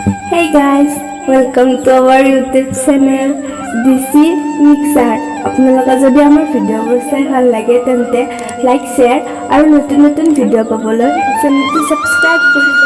Hey guys, welcome to our YouTube channel DC Mixer. আপোনালোকে যদি আমাৰ ভিডিঅ'বোৰ চাই ভাল লাগে তেন্তে লাইক শ্বেয়াৰ আৰু নতুন নতুন ভিডিঅ' পাবলৈ চেনেলটো সাবস্ক্ৰাইব কৰিব।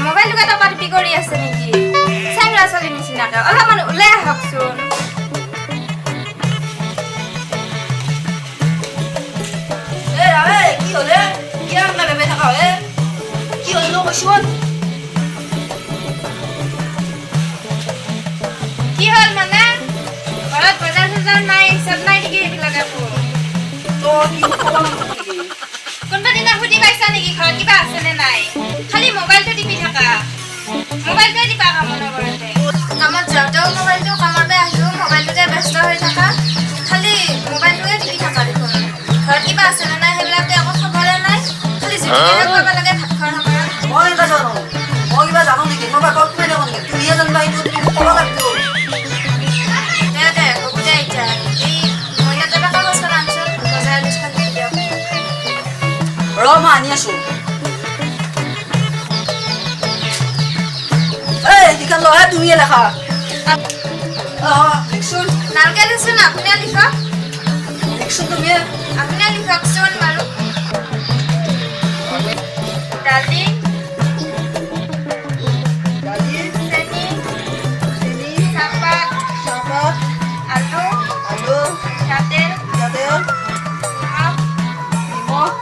মোবাইল লুকাটা পাৰ্টি কৰি আছে নেকি চেংৰা চলি নিচিনাকে অলপমান ওলাই আহকচোন এ ৰাবে কি হলে কি আমনা বেবে থাকা হে কি হলো কইছুন কি হল মানে ঘৰত বজাৰ চজাৰ নাই সব নাই নেকি লগাবো তো কি কম কোনবা দিনা সুধি পাইছা নেকি ঘৰত কিবা আছে নে নাই খালি মোবাইলটো টিপি থাকা মোবাইলটো টিপা কাম নকৰতে কামত যাওঁতেও মোবাইলটো কামতে আহিও মোবাইলটোতে ব্যস্ত হৈ থাকা খালি মোবাইলটোৱে টিপি থাকা দেখোন ঘৰত কিবা আছে নে নাই সেইবিলাকতে একো খবৰে নাই খালি জুটিকে কৰিব লাগে ভাত খোৱাৰ সময়ত মই কিবা জানো নেকি মই বাকক কৈ দিওঁ নেকি তুমিয়ে জানিবা এইটো তুমি ক'ব লাগিব দে হ'ব দে এতিয়া এই মইনা যাবা কাগজখন আনচোন বজাৰ লিষ্টখন দি দিয়ক ৰ মই আনি আছো লিখন ল তুমিয়ে লেখা লিখছোন নালকে লিখছোন আপুনি লিখক লিখছোন তুমিয়ে আপুনি লিখকচোন মাৰু দালি চেনি চাহপাত আলু তেল নিমখ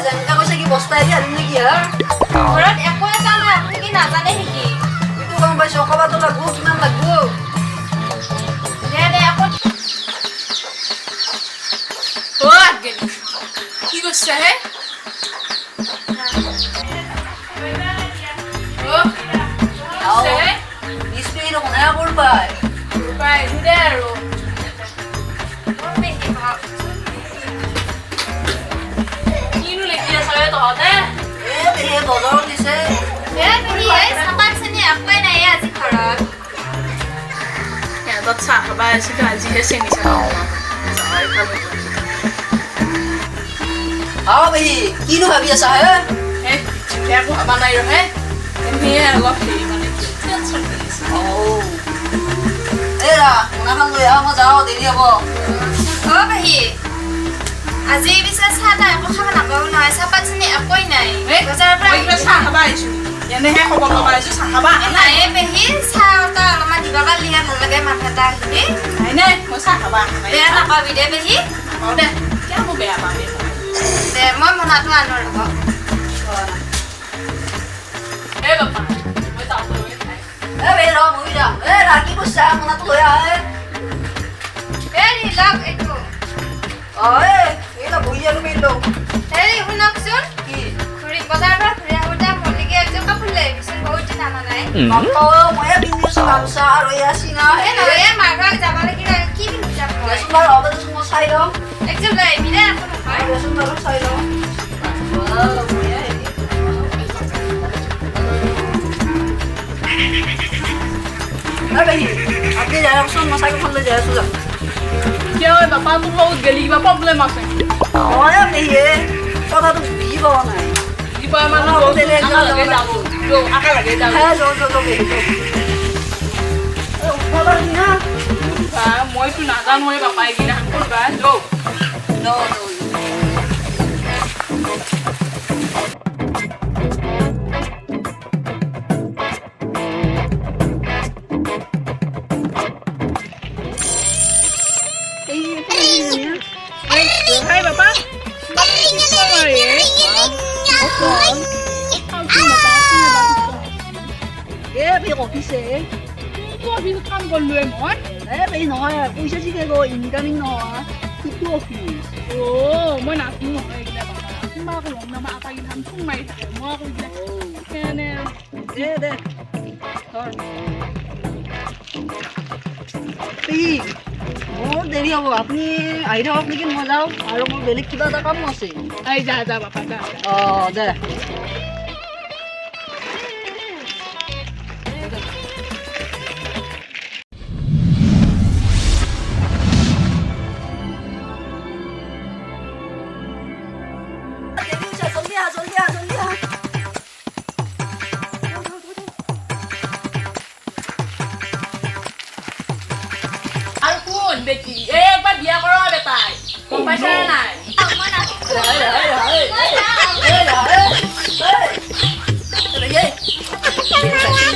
যেনেকা কৈছে কি বস্তাই দি আনিম নেকি হা ঘৰত একো এটা নাই আপুনি কি নাজানে নেকি এইটো গম পাইছো কবাতো লাগব কিমান লাগব দে আকৌ কি করছে হে নিশ্চয়ই এরকম হ্যাঁ বলবাই পাই দে আৰু কিনো লেখি আছে তহঁতে বজাৰত দিছে চাহপাত চেনি একোৱেই নাই আজি ঘৰত সিহঁতত চাহ খাবা আহিছিলো আজিহে চেনি চাহ পেহী কিনো ভাবি আছা হে একো ভাবা নাই ৰহে এনেই অলপ হেৰি মানে টেনচন কৰিছে এৰা মোনাখন লৈ আহ মই যাওঁ দেৰি হ'ব পেহী আজি পিছে চাহ তাহ একো খাব নাপাব নহয় চাহপাত চেনি একোৱেই নাই বজাৰৰ পৰা চাহ খাবা আহিছো এনেহে খবৰ ল'বা আহিছো চাহ খাবা নাই পেহী চাহ এটা অলপমান দিব পাৰিলেহে ভাল লাগে মানুহ এটা আহিলে নাই নাই মই চাহ খাবা বেয়া নাপাবি দে পেহী নাপাওঁ দে কিয় মই বেয়া পাম দে মই মনাটো আনো ৰ'ব এই বাপা মই তাতো খাই পেহী ৰ মই যাম ৰাখি কৈছা মোনাটো লৈ আহ লওক এইটো এইটা বহি আৰু মেলি লওঁ হেৰি শুনকচোন কি বজাৰৰ পৰা ঘূৰি আহোঁতে মল্লিকে একযোৰ কাপোৰ লৈ আহিবিচোন বহুত দিন আনা নাই ময়ে পিন্ধি আছো গামোচা আৰু এয়া পেহী আপুনি যাই আহকচোন মই চাইকেলখনলৈ যাই আছোঁ যাওক কিয় ঐ বাপা তোৰ লগত গেলি কিবা প্ৰব্লেম আছে নহয় পেহীয়ে কথাটো বুজি পোৱা নাই কিবা মানে আমাৰ হোটেলে আকা লাগে যাব আকা লাগে যাব হ্যাঁ যাওঁ পেহী উঠবা পাৰি না মইতো নাজানো এই বাপা এইকেইদিনাখন কৰবা যাওঁ যাওঁ Hai bapak. পেহী অফিচে অফিচত কাম কৰিলো মই পেহী নহয় পইচা ঠিকে গৈ ইনকামিং নহয় সেইটো অফিচ মই নাজানো নহয় এইকেইটা বাপা কোনোবা আকৌ লগ নামা আটাইকেইটান ফোন মাৰি থাকে মই আকৌ এইবিলাক সেইকাৰণে দে পেহী মোৰ দেৰি হ'ব আপুনি আহি থাকক নেকি মই যাওঁ আৰু মোৰ বেলেগ কিবা এটা কাম আছে এই যা যা বাপা যা অঁ দে আৰু কোন বেটি এই একবাৰ বিয়া কৰা বেটাই গম পাইছা নাই Hey!